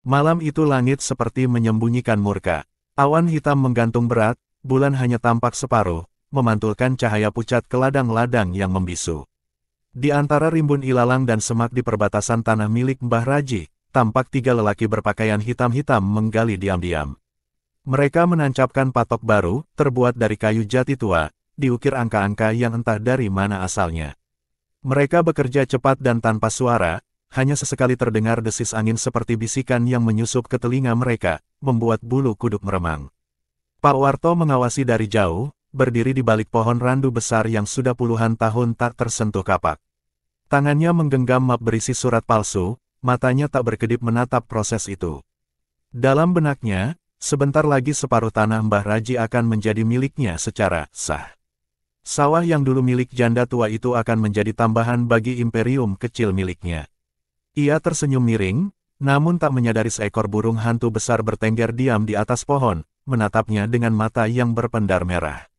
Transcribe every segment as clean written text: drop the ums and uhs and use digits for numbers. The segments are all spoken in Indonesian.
Malam itu langit seperti menyembunyikan murka. Awan hitam menggantung berat, bulan hanya tampak separuh, memantulkan cahaya pucat ke ladang-ladang yang membisu. Di antara rimbun ilalang dan semak di perbatasan tanah milik Mbah Raji, tampak tiga lelaki berpakaian hitam-hitam menggali diam-diam. Mereka menancapkan patok baru, terbuat dari kayu jati tua, diukir angka-angka yang entah dari mana asalnya. Mereka bekerja cepat dan tanpa suara, hanya sesekali terdengar desis angin seperti bisikan yang menyusup ke telinga mereka, membuat bulu kuduk meremang. Pak Warto mengawasi dari jauh, berdiri di balik pohon randu besar yang sudah puluhan tahun tak tersentuh kapak. Tangannya menggenggam map berisi surat palsu, matanya tak berkedip menatap proses itu. Dalam benaknya, sebentar lagi separuh tanah Mbah Raji akan menjadi miliknya secara sah. Sawah yang dulu milik janda tua itu akan menjadi tambahan bagi imperium kecil miliknya. Ia tersenyum miring, namun tak menyadari seekor burung hantu besar bertengger diam di atas pohon, menatapnya dengan mata yang berpendar merah.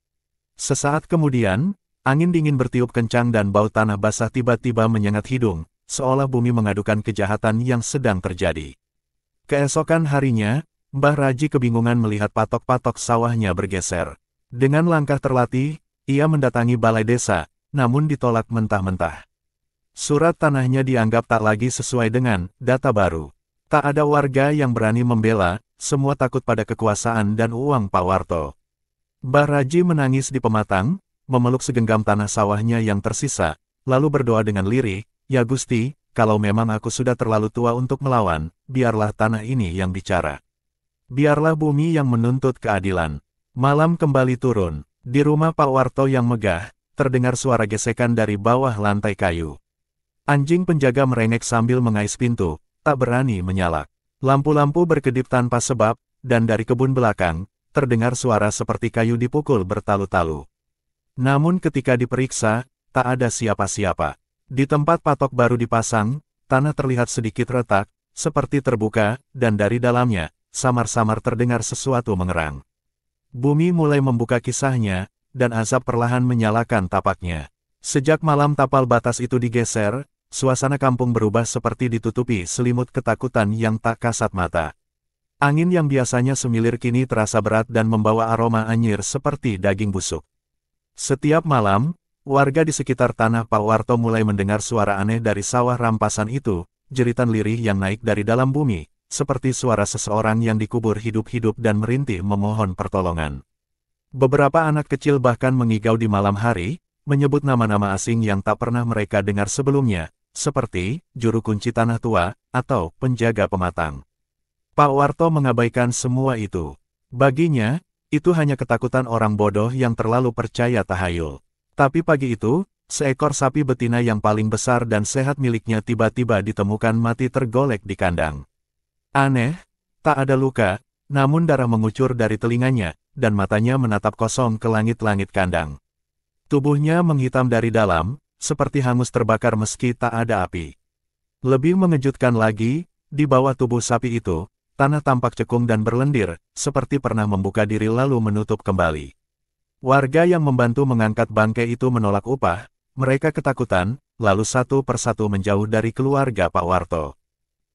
Sesaat kemudian, angin dingin bertiup kencang dan bau tanah basah tiba-tiba menyengat hidung, seolah bumi mengadukan kejahatan yang sedang terjadi. Keesokan harinya, Mbah Raji kebingungan melihat patok-patok sawahnya bergeser. Dengan langkah terlatih, ia mendatangi balai desa, namun ditolak mentah-mentah. Surat tanahnya dianggap tak lagi sesuai dengan data baru. Tak ada warga yang berani membela, semua takut pada kekuasaan dan uang Pak Warto. Mbah Raji menangis di pematang, memeluk segenggam tanah sawahnya yang tersisa, lalu berdoa dengan lirih, "Ya Gusti, kalau memang aku sudah terlalu tua untuk melawan, biarlah tanah ini yang bicara. Biarlah bumi yang menuntut keadilan." Malam kembali turun. Di rumah Pak Warto yang megah, terdengar suara gesekan dari bawah lantai kayu. Anjing penjaga merengek sambil mengais pintu, tak berani menyalak. Lampu-lampu berkedip tanpa sebab, dan dari kebun belakang, terdengar suara seperti kayu dipukul bertalu-talu. Namun ketika diperiksa, tak ada siapa-siapa. Di tempat patok baru dipasang, tanah terlihat sedikit retak, seperti terbuka, dan dari dalamnya, samar-samar terdengar sesuatu mengerang. Bumi mulai membuka kisahnya, dan asap perlahan menyalakan tapaknya. Sejak malam tapal batas itu digeser, suasana kampung berubah seperti ditutupi selimut ketakutan yang tak kasat mata. Angin yang biasanya semilir kini terasa berat dan membawa aroma anyir seperti daging busuk. Setiap malam, warga di sekitar tanah Pak Warto mulai mendengar suara aneh dari sawah rampasan itu, jeritan lirih yang naik dari dalam bumi, seperti suara seseorang yang dikubur hidup-hidup dan merintih memohon pertolongan. Beberapa anak kecil bahkan mengigau di malam hari, menyebut nama-nama asing yang tak pernah mereka dengar sebelumnya, seperti juru kunci tanah tua, atau penjaga pematang. Pak Warto mengabaikan semua itu. Baginya, itu hanya ketakutan orang bodoh yang terlalu percaya tahayul. Tapi pagi itu, seekor sapi betina yang paling besar dan sehat miliknya tiba-tiba ditemukan mati tergolek di kandang. Aneh, tak ada luka, namun darah mengucur dari telinganya, dan matanya menatap kosong ke langit-langit kandang. Tubuhnya menghitam dari dalam, seperti hangus terbakar meski tak ada api. Lebih mengejutkan lagi, di bawah tubuh sapi itu, tanah tampak cekung dan berlendir, seperti pernah membuka diri lalu menutup kembali. Warga yang membantu mengangkat bangkai itu menolak upah, mereka ketakutan, lalu satu persatu menjauh dari keluarga Pak Warto.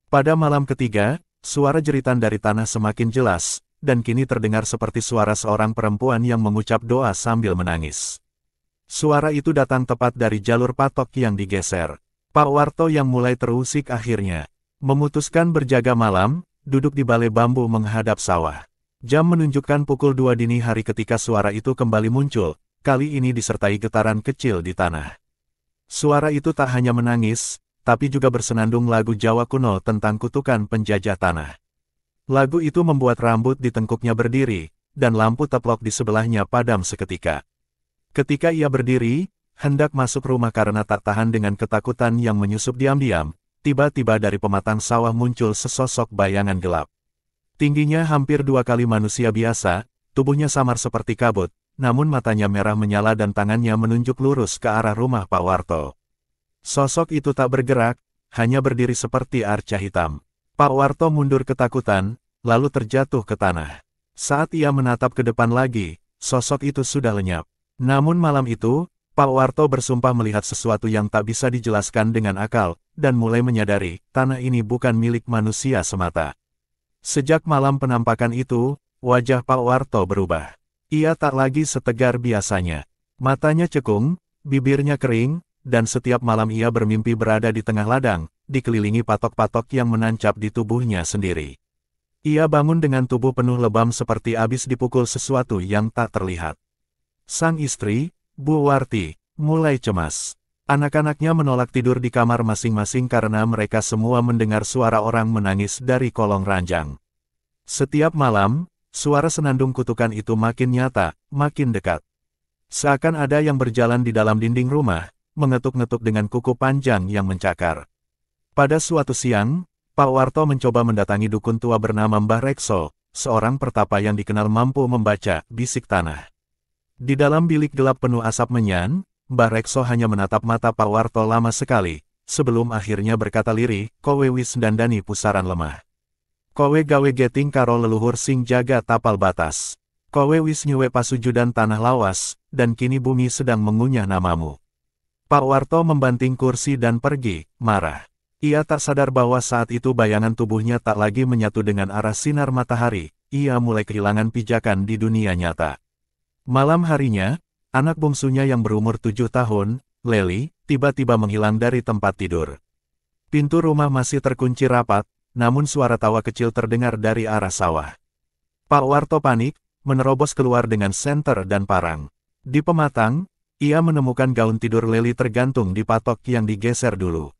Pada malam ketiga, suara jeritan dari tanah semakin jelas, dan kini terdengar seperti suara seorang perempuan yang mengucap doa sambil menangis. Suara itu datang tepat dari jalur patok yang digeser. Pak Warto yang mulai terusik akhirnya memutuskan berjaga malam, duduk di balai bambu menghadap sawah. Jam menunjukkan pukul 2 dini hari ketika suara itu kembali muncul, kali ini disertai getaran kecil di tanah. Suara itu tak hanya menangis, tapi juga bersenandung lagu Jawa kuno tentang kutukan penjajah tanah. Lagu itu membuat rambut di tengkuknya berdiri, dan lampu teplok di sebelahnya padam seketika. Ketika ia berdiri, hendak masuk rumah karena tak tahan dengan ketakutan yang menyusup diam-diam, tiba-tiba dari pematang sawah muncul sesosok bayangan gelap. Tingginya hampir 2 kali manusia biasa, tubuhnya samar seperti kabut, namun matanya merah menyala dan tangannya menunjuk lurus ke arah rumah Pak Warto. Sosok itu tak bergerak, hanya berdiri seperti arca hitam. Pak Warto mundur ketakutan, lalu terjatuh ke tanah. Saat ia menatap ke depan lagi, sosok itu sudah lenyap. Namun malam itu, Pak Warto bersumpah melihat sesuatu yang tak bisa dijelaskan dengan akal, dan mulai menyadari, tanah ini bukan milik manusia semata. Sejak malam penampakan itu, wajah Pak Warto berubah. Ia tak lagi setegar biasanya. Matanya cekung, bibirnya kering, dan setiap malam ia bermimpi berada di tengah ladang, dikelilingi patok-patok yang menancap di tubuhnya sendiri. Ia bangun dengan tubuh penuh lebam seperti habis dipukul sesuatu yang tak terlihat. Sang istri, Bu Warti, mulai cemas. Anak-anaknya menolak tidur di kamar masing-masing karena mereka semua mendengar suara orang menangis dari kolong ranjang. Setiap malam, suara senandung kutukan itu makin nyata, makin dekat. Seakan ada yang berjalan di dalam dinding rumah, mengetuk-ngetuk dengan kuku panjang yang mencakar. Pada suatu siang, Pak Warto mencoba mendatangi dukun tua bernama Mbah Rekso, seorang pertapa yang dikenal mampu membaca bisik tanah. Di dalam bilik gelap penuh asap menyan, Mbah Rekso hanya menatap mata Pak Warto lama sekali, sebelum akhirnya berkata lirih, "Kowe wis dandani pusaran lemah. Kowe gawe geting karo leluhur sing jaga tapal batas. Kowe wis nyuwe pasujudan tanah lawas, dan kini bumi sedang mengunyah namamu." Pak Warto membanting kursi dan pergi, marah. Ia tak sadar bahwa saat itu bayangan tubuhnya tak lagi menyatu dengan arah sinar matahari, ia mulai kehilangan pijakan di dunia nyata. Malam harinya, anak bungsunya yang berumur 7 tahun, Leli, tiba-tiba menghilang dari tempat tidur. Pintu rumah masih terkunci rapat, namun suara tawa kecil terdengar dari arah sawah. Pak Warto panik, menerobos keluar dengan senter dan parang. Di pematang, ia menemukan gaun tidur Leli tergantung di patok yang digeser dulu.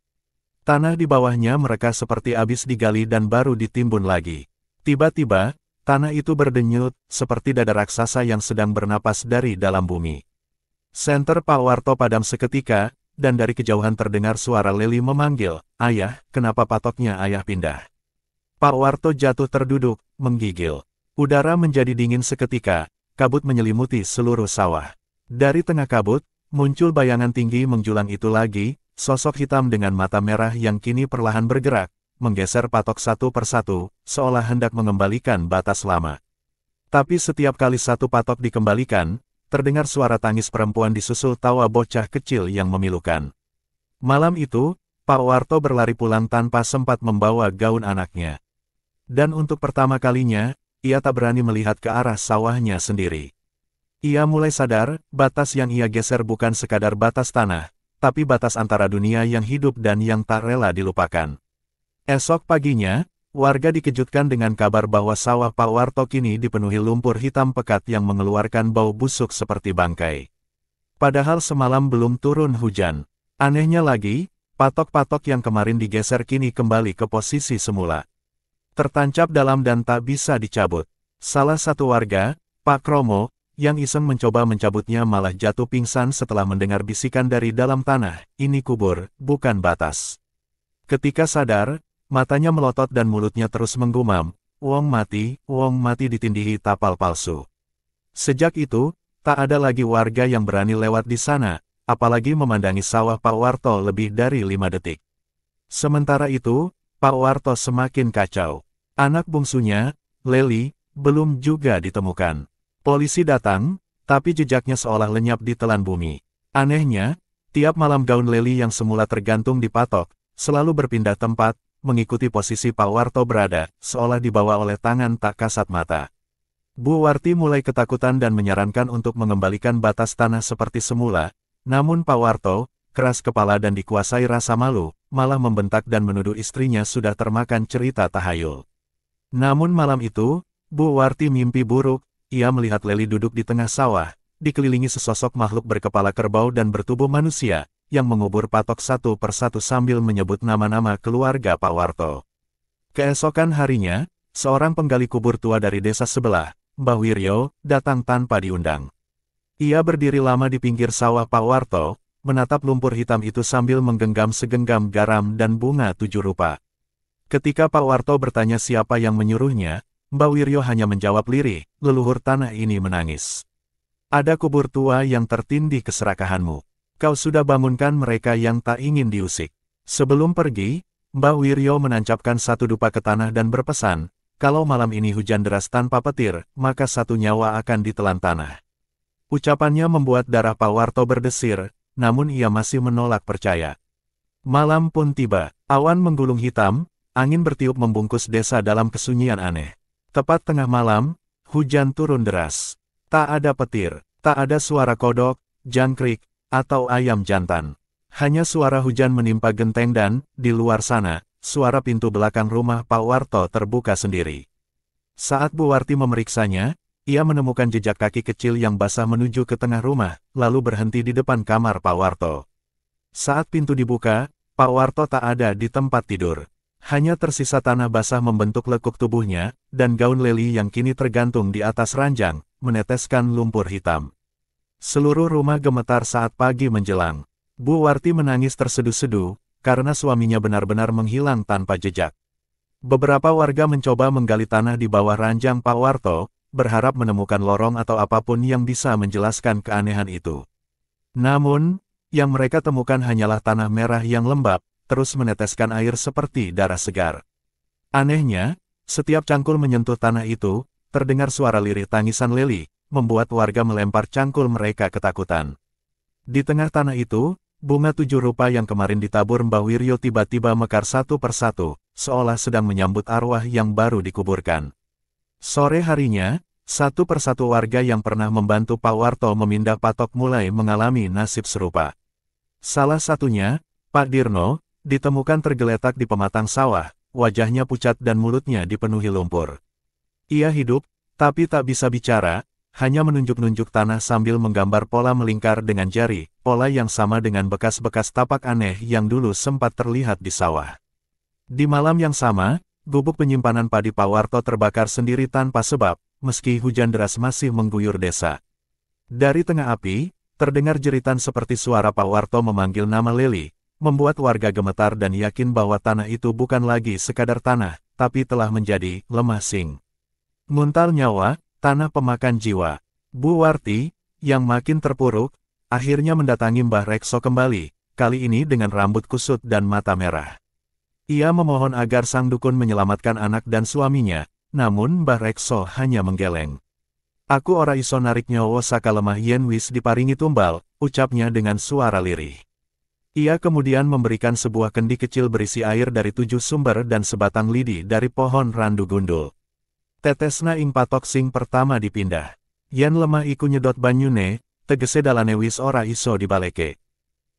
Tanah di bawahnya mereka seperti habis digali dan baru ditimbun lagi. Tiba-tiba, tanah itu berdenyut, seperti dada raksasa yang sedang bernapas dari dalam bumi. Senter Pak Warto padam seketika, dan dari kejauhan terdengar suara Leli memanggil, "Ayah, kenapa patoknya ayah pindah?" Pak Warto jatuh terduduk, menggigil. Udara menjadi dingin seketika, kabut menyelimuti seluruh sawah. Dari tengah kabut, muncul bayangan tinggi menjulang itu lagi, sosok hitam dengan mata merah yang kini perlahan bergerak, menggeser patok satu persatu, seolah hendak mengembalikan batas lama. Tapi setiap kali satu patok dikembalikan, terdengar suara tangis perempuan disusul tawa bocah kecil yang memilukan. Malam itu, Pak Warto berlari pulang tanpa sempat membawa gaun anaknya. Dan untuk pertama kalinya, ia tak berani melihat ke arah sawahnya sendiri. Ia mulai sadar, batas yang ia geser bukan sekadar batas tanah, tapi batas antara dunia yang hidup dan yang tak rela dilupakan. Esok paginya, warga dikejutkan dengan kabar bahwa sawah Pak Warto kini dipenuhi lumpur hitam pekat yang mengeluarkan bau busuk seperti bangkai. Padahal semalam belum turun hujan. Anehnya lagi, patok-patok yang kemarin digeser kini kembali ke posisi semula. Tertancap dalam dan tak bisa dicabut. Salah satu warga, Pak Kromo, yang iseng mencoba mencabutnya malah jatuh pingsan setelah mendengar bisikan dari dalam tanah, "Ini kubur, bukan batas." Ketika sadar, matanya melotot dan mulutnya terus menggumam, wong mati ditindihi tapal palsu." Sejak itu, tak ada lagi warga yang berani lewat di sana, apalagi memandangi sawah Pak Warto lebih dari 5 detik. Sementara itu, Pak Warto semakin kacau. Anak bungsunya, Leli, belum juga ditemukan. Polisi datang, tapi jejaknya seolah lenyap di telan bumi. Anehnya, tiap malam gaun Leli yang semula tergantung di patok, selalu berpindah tempat, mengikuti posisi Pak Warto berada, seolah dibawa oleh tangan tak kasat mata. Bu Warti mulai ketakutan dan menyarankan untuk mengembalikan batas tanah seperti semula, namun Pak Warto, keras kepala dan dikuasai rasa malu, malah membentak dan menuduh istrinya sudah termakan cerita tahayul. Namun malam itu, Bu Warti mimpi buruk, ia melihat Leli duduk di tengah sawah, dikelilingi sesosok makhluk berkepala kerbau dan bertubuh manusia, yang mengubur patok satu persatu sambil menyebut nama-nama keluarga Pak Warto. Keesokan harinya, seorang penggali kubur tua dari desa sebelah, Mbah Wiryo, datang tanpa diundang. Ia berdiri lama di pinggir sawah Pak Warto, menatap lumpur hitam itu sambil menggenggam segenggam garam dan bunga 7 rupa. Ketika Pak Warto bertanya siapa yang menyuruhnya, Mbah Wiryo hanya menjawab lirih, "Leluhur tanah ini menangis. Ada kubur tua yang tertindih keserakahanmu. Kau sudah bangunkan mereka yang tak ingin diusik." Sebelum pergi, Mbah Wiryo menancapkan satu dupa ke tanah dan berpesan, "Kalau malam ini hujan deras tanpa petir, maka satu nyawa akan ditelan tanah." Ucapannya membuat darah Pak Warto berdesir, namun ia masih menolak percaya. Malam pun tiba, awan menggulung hitam, angin bertiup membungkus desa dalam kesunyian aneh. Tepat tengah malam, hujan turun deras. Tak ada petir, tak ada suara kodok, jangkrik, atau ayam jantan. Hanya suara hujan menimpa genteng dan, di luar sana, suara pintu belakang rumah Pak Warto terbuka sendiri. Saat Bu Warti memeriksanya, ia menemukan jejak kaki kecil yang basah menuju ke tengah rumah, lalu berhenti di depan kamar Pak Warto. Saat pintu dibuka, Pak Warto tak ada di tempat tidur. Hanya tersisa tanah basah membentuk lekuk tubuhnya, dan gaun Leli yang kini tergantung di atas ranjang, meneteskan lumpur hitam. Seluruh rumah gemetar saat pagi menjelang. Bu Warti menangis terseduh-seduh, karena suaminya benar-benar menghilang tanpa jejak. Beberapa warga mencoba menggali tanah di bawah ranjang Pak Warto, berharap menemukan lorong atau apapun yang bisa menjelaskan keanehan itu. Namun, yang mereka temukan hanyalah tanah merah yang lembab, terus meneteskan air seperti darah segar. Anehnya, setiap cangkul menyentuh tanah itu, terdengar suara lirih tangisan Leli, membuat warga melempar cangkul mereka ketakutan. Di tengah tanah itu, bunga 7 rupa yang kemarin ditabur Mbah Wiryo tiba-tiba mekar satu persatu, seolah sedang menyambut arwah yang baru dikuburkan. Sore harinya, satu persatu warga yang pernah membantu Pak Warto memindah patok mulai mengalami nasib serupa. Salah satunya, Pak Dirno, ditemukan tergeletak di pematang sawah, wajahnya pucat dan mulutnya dipenuhi lumpur. Ia hidup, tapi tak bisa bicara, hanya menunjuk-nunjuk tanah sambil menggambar pola melingkar dengan jari, pola yang sama dengan bekas-bekas tapak aneh yang dulu sempat terlihat di sawah. Di malam yang sama, gubuk penyimpanan padi Pak Warto terbakar sendiri tanpa sebab, meski hujan deras masih mengguyur desa. Dari tengah api, terdengar jeritan seperti suara Pak Warto memanggil nama Leli, membuat warga gemetar dan yakin bahwa tanah itu bukan lagi sekadar tanah, tapi telah menjadi lemah sing. Nguntal nyawa, tanah pemakan jiwa. Bu Warti, yang makin terpuruk, akhirnya mendatangi Mbah Rekso kembali, kali ini dengan rambut kusut dan mata merah. Ia memohon agar sang dukun menyelamatkan anak dan suaminya, namun Mbah Rekso hanya menggeleng. Aku ora iso narik nyawa saka lemah yen wis diparingi tumbal, ucapnya dengan suara lirih. Ia kemudian memberikan sebuah kendi kecil berisi air dari 7 sumber dan sebatang lidi dari pohon randu gundul. Tetesna ing patok sing pertama dipindah. Yen lemah iku nyedot banyune, tegese dalane wis ora iso dibaleke.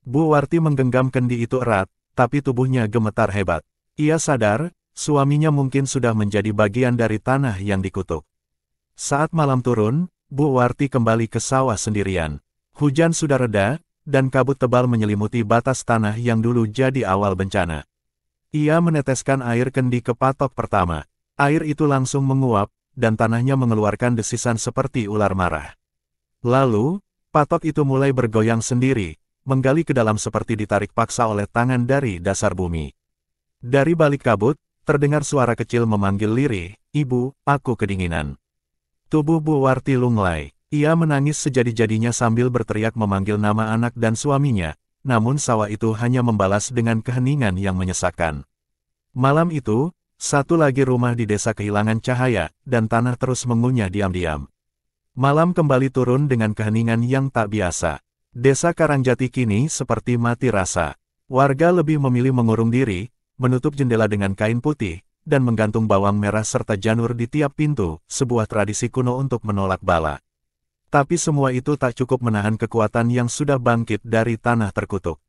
Bu Warti menggenggam kendi itu erat, tapi tubuhnya gemetar hebat. Ia sadar, suaminya mungkin sudah menjadi bagian dari tanah yang dikutuk. Saat malam turun, Bu Warti kembali ke sawah sendirian. Hujan sudah reda, dan kabut tebal menyelimuti batas tanah yang dulu jadi awal bencana. Ia meneteskan air kendi ke patok pertama. Air itu langsung menguap, dan tanahnya mengeluarkan desisan seperti ular marah. Lalu, patok itu mulai bergoyang sendiri, menggali ke dalam seperti ditarik paksa oleh tangan dari dasar bumi. Dari balik kabut, terdengar suara kecil memanggil lirih, "Ibu, aku kedinginan." Tubuh Bu Warti lunglai. Ia menangis sejadi-jadinya sambil berteriak memanggil nama anak dan suaminya, namun sawah itu hanya membalas dengan keheningan yang menyesakkan. Malam itu, satu lagi rumah di desa kehilangan cahaya, dan tanah terus mengunyah diam-diam. Malam kembali turun dengan keheningan yang tak biasa. Desa Karangjati kini seperti mati rasa. Warga lebih memilih mengurung diri, menutup jendela dengan kain putih, dan menggantung bawang merah serta janur di tiap pintu, sebuah tradisi kuno untuk menolak bala. Tapi semua itu tak cukup menahan kekuatan yang sudah bangkit dari tanah terkutuk.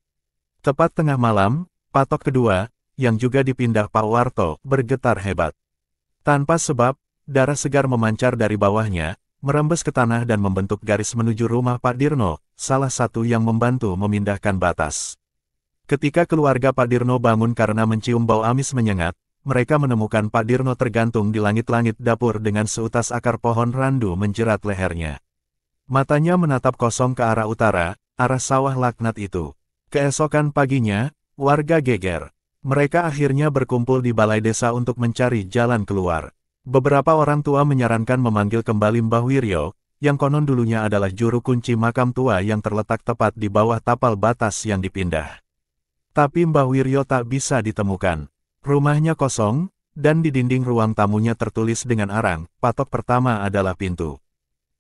Tepat tengah malam, patok kedua, yang juga dipindah Pak Warto, bergetar hebat. Tanpa sebab, darah segar memancar dari bawahnya, merembes ke tanah dan membentuk garis menuju rumah Pak Dirno, salah satu yang membantu memindahkan batas. Ketika keluarga Pak Dirno bangun karena mencium bau amis menyengat, mereka menemukan Pak Dirno tergantung di langit-langit dapur dengan seutas akar pohon randu menjerat lehernya. Matanya menatap kosong ke arah utara, arah sawah laknat itu. Keesokan paginya, warga geger. Mereka akhirnya berkumpul di balai desa untuk mencari jalan keluar. Beberapa orang tua menyarankan memanggil kembali Mbah Wiryo, yang konon dulunya adalah juru kunci makam tua yang terletak tepat di bawah tapal batas yang dipindah. Tapi Mbah Wiryo tak bisa ditemukan. Rumahnya kosong, dan di dinding ruang tamunya tertulis dengan arang, patok pertama adalah pintu.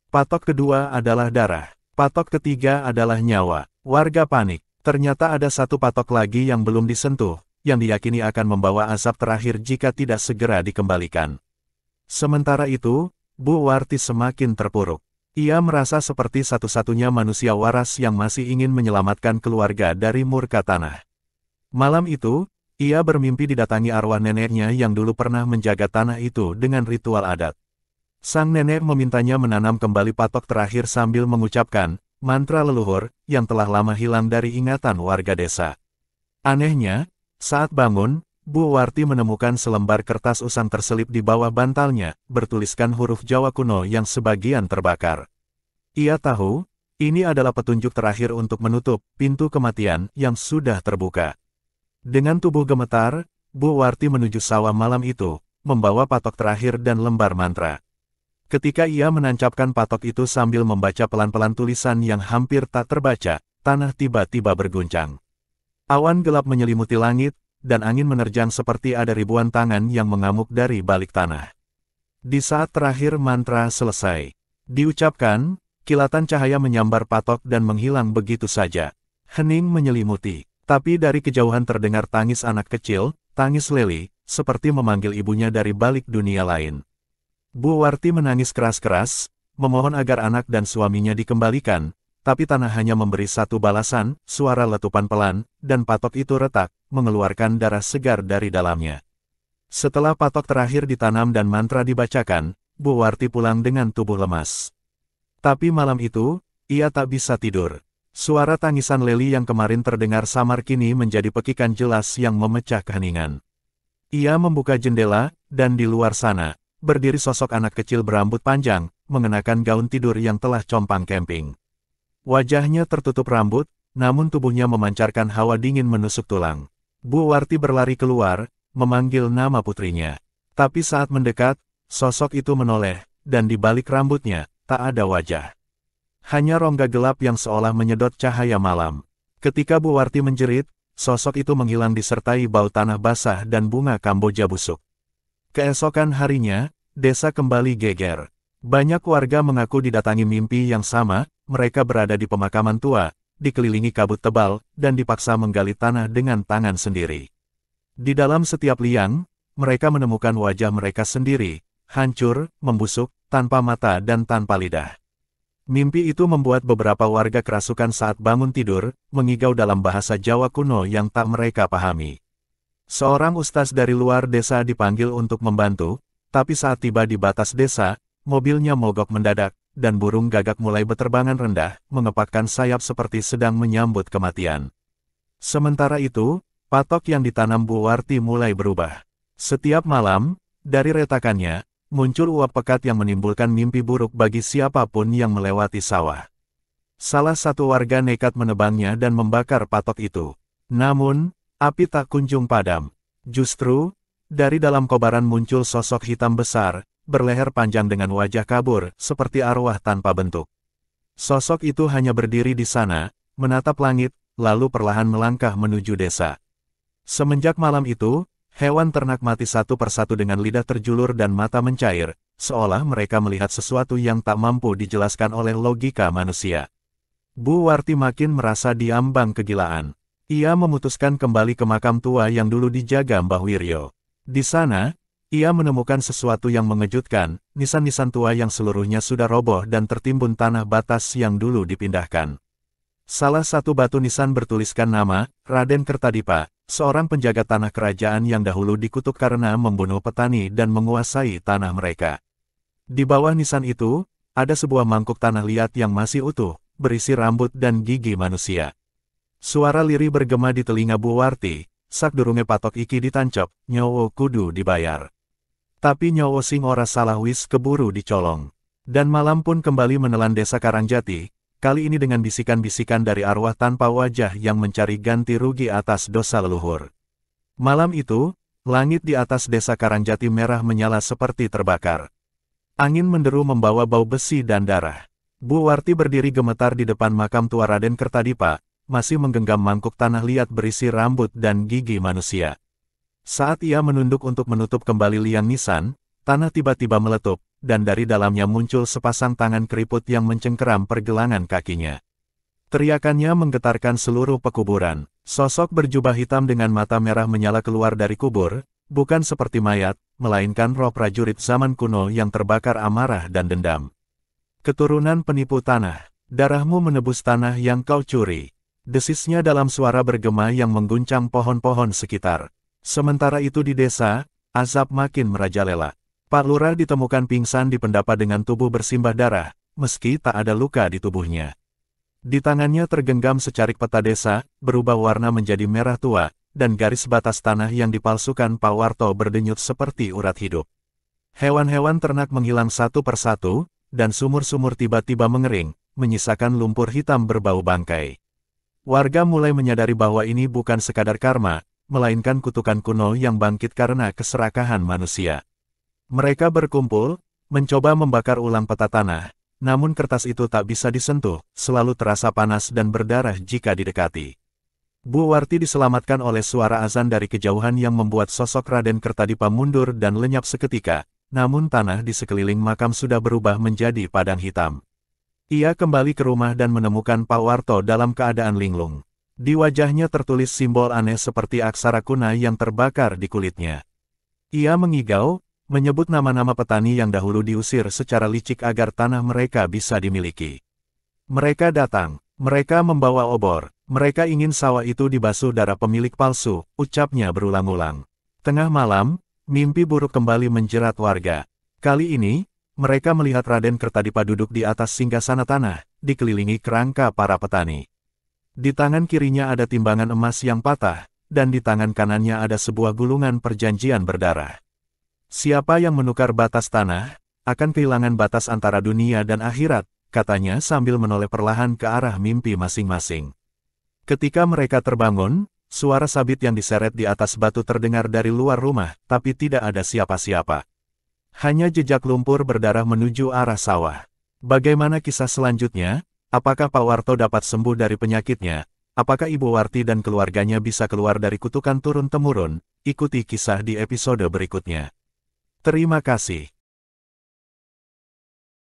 Patok kedua adalah darah. Patok ketiga adalah nyawa. Warga panik. Ternyata ada satu patok lagi yang belum disentuh, yang diyakini akan membawa azab terakhir jika tidak segera dikembalikan. Sementara itu, Bu Warti semakin terpuruk. Ia merasa seperti satu-satunya manusia waras yang masih ingin menyelamatkan keluarga dari murka tanah. Malam itu, ia bermimpi didatangi arwah neneknya yang dulu pernah menjaga tanah itu dengan ritual adat. Sang nenek memintanya menanam kembali patok terakhir sambil mengucapkan mantra leluhur yang telah lama hilang dari ingatan warga desa. Anehnya, saat bangun, Bu Warti menemukan selembar kertas usang terselip di bawah bantalnya, bertuliskan huruf Jawa kuno yang sebagian terbakar. Ia tahu, ini adalah petunjuk terakhir untuk menutup pintu kematian yang sudah terbuka. Dengan tubuh gemetar, Bu Warti menuju sawah malam itu, membawa patok terakhir dan lembar mantra. Ketika ia menancapkan patok itu sambil membaca pelan-pelan tulisan yang hampir tak terbaca, tanah tiba-tiba berguncang. Awan gelap menyelimuti langit, dan angin menerjang seperti ada ribuan tangan yang mengamuk dari balik tanah. Di saat terakhir mantra selesai diucapkan, kilatan cahaya menyambar patok dan menghilang begitu saja. Hening menyelimuti, tapi dari kejauhan terdengar tangis anak kecil, tangis Leli, seperti memanggil ibunya dari balik dunia lain. Bu Warti menangis keras-keras, memohon agar anak dan suaminya dikembalikan, tapi tanah hanya memberi satu balasan, suara letupan pelan, dan patok itu retak, mengeluarkan darah segar dari dalamnya. Setelah patok terakhir ditanam dan mantra dibacakan, Bu Warti pulang dengan tubuh lemas. Tapi malam itu, ia tak bisa tidur. Suara tangisan Leli yang kemarin terdengar samar kini menjadi pekikan jelas yang memecah keheningan. Ia membuka jendela, dan di luar sana, berdiri sosok anak kecil berambut panjang, mengenakan gaun tidur yang telah compang camping. Wajahnya tertutup rambut, namun tubuhnya memancarkan hawa dingin menusuk tulang. Bu Warti berlari keluar, memanggil nama putrinya. Tapi saat mendekat, sosok itu menoleh, dan di balik rambutnya, tak ada wajah. Hanya rongga gelap yang seolah menyedot cahaya malam. Ketika Bu Warti menjerit, sosok itu menghilang disertai bau tanah basah dan bunga Kamboja busuk. Keesokan harinya, desa kembali geger. Banyak warga mengaku didatangi mimpi yang sama, mereka berada di pemakaman tua, dikelilingi kabut tebal, dan dipaksa menggali tanah dengan tangan sendiri. Di dalam setiap liang, mereka menemukan wajah mereka sendiri, hancur, membusuk, tanpa mata dan tanpa lidah. Mimpi itu membuat beberapa warga kerasukan saat bangun tidur, mengigau dalam bahasa Jawa kuno yang tak mereka pahami. Seorang ustaz dari luar desa dipanggil untuk membantu, tapi saat tiba di batas desa, mobilnya mogok mendadak, dan burung gagak mulai berterbangan rendah, mengepakkan sayap seperti sedang menyambut kematian. Sementara itu, patok yang ditanam Bu Warti mulai berubah. Setiap malam, dari retakannya, muncul uap pekat yang menimbulkan mimpi buruk bagi siapapun yang melewati sawah. Salah satu warga nekat menebangnya dan membakar patok itu. Namun, api tak kunjung padam. Justru, dari dalam kobaran muncul sosok hitam besar, berleher panjang dengan wajah kabur, seperti arwah tanpa bentuk. Sosok itu hanya berdiri di sana, menatap langit, lalu perlahan melangkah menuju desa. Semenjak malam itu, hewan ternak mati satu persatu dengan lidah terjulur dan mata mencair, seolah mereka melihat sesuatu yang tak mampu dijelaskan oleh logika manusia. Bu Warti makin merasa diambang kegilaan. Ia memutuskan kembali ke makam tua yang dulu dijaga Mbah Wiryo. Di sana, ia menemukan sesuatu yang mengejutkan, nisan-nisan tua yang seluruhnya sudah roboh dan tertimbun tanah batas yang dulu dipindahkan. Salah satu batu nisan bertuliskan nama, Raden Kertadipa, seorang penjaga tanah kerajaan yang dahulu dikutuk karena membunuh petani dan menguasai tanah mereka. Di bawah nisan itu, ada sebuah mangkuk tanah liat yang masih utuh, berisi rambut dan gigi manusia. Suara lirih bergema di telinga Bu Warti, sak durunge patok iki ditancap, nyowo kudu dibayar. Tapi nyowo sing ora salah wis keburu dicolong. Dan malam pun kembali menelan desa Karangjati, kali ini dengan bisikan-bisikan dari arwah tanpa wajah yang mencari ganti rugi atas dosa leluhur. Malam itu, langit di atas desa Karangjati merah menyala seperti terbakar. Angin menderu membawa bau besi dan darah. Bu Warti berdiri gemetar di depan makam tua Raden Kertadipa, masih menggenggam mangkuk tanah liat berisi rambut dan gigi manusia. Saat ia menunduk untuk menutup kembali liang nisan, tanah tiba-tiba meletup, dan dari dalamnya muncul sepasang tangan keriput yang mencengkeram pergelangan kakinya. Teriakannya menggetarkan seluruh pekuburan. Sosok berjubah hitam dengan mata merah menyala keluar dari kubur, bukan seperti mayat, melainkan roh prajurit zaman kuno yang terbakar amarah dan dendam. Keturunan penipu tanah, darahmu menebus tanah yang kau curi. Desisnya dalam suara bergema yang mengguncang pohon-pohon sekitar. Sementara itu di desa, azab makin merajalela. Pak Lurah ditemukan pingsan di pendapa dengan tubuh bersimbah darah, meski tak ada luka di tubuhnya. Di tangannya tergenggam secarik peta desa, berubah warna menjadi merah tua, dan garis batas tanah yang dipalsukan Pak Warto berdenyut seperti urat hidup. Hewan-hewan ternak menghilang satu persatu, dan sumur-sumur tiba-tiba mengering, menyisakan lumpur hitam berbau bangkai. Warga mulai menyadari bahwa ini bukan sekadar karma, melainkan kutukan kuno yang bangkit karena keserakahan manusia. Mereka berkumpul, mencoba membakar ulang peta tanah, namun kertas itu tak bisa disentuh, selalu terasa panas dan berdarah jika didekati. Bu Warti diselamatkan oleh suara azan dari kejauhan yang membuat sosok Raden Kertadipa mundur dan lenyap seketika, namun tanah di sekeliling makam sudah berubah menjadi padang hitam. Ia kembali ke rumah dan menemukan Pak Warto dalam keadaan linglung. Di wajahnya tertulis simbol aneh seperti aksara kuna yang terbakar di kulitnya. Ia mengigau, menyebut nama-nama petani yang dahulu diusir secara licik agar tanah mereka bisa dimiliki. Mereka datang, mereka membawa obor, mereka ingin sawah itu dibasuh darah pemilik palsu, ucapnya berulang-ulang. Tengah malam, mimpi buruk kembali menjerat warga. Kali ini, mereka melihat Raden Kertadipa duduk di atas singgasana tanah, dikelilingi kerangka para petani. Di tangan kirinya ada timbangan emas yang patah, dan di tangan kanannya ada sebuah gulungan perjanjian berdarah. Siapa yang menukar batas tanah, akan kehilangan batas antara dunia dan akhirat, katanya sambil menoleh perlahan ke arah mimpi masing-masing. Ketika mereka terbangun, suara sabit yang diseret di atas batu terdengar dari luar rumah, tapi tidak ada siapa-siapa. Hanya jejak lumpur berdarah menuju arah sawah. Bagaimana kisah selanjutnya? Apakah Pak Warto dapat sembuh dari penyakitnya? Apakah Ibu Warti dan keluarganya bisa keluar dari kutukan turun-temurun? Ikuti kisah di episode berikutnya. Terima kasih.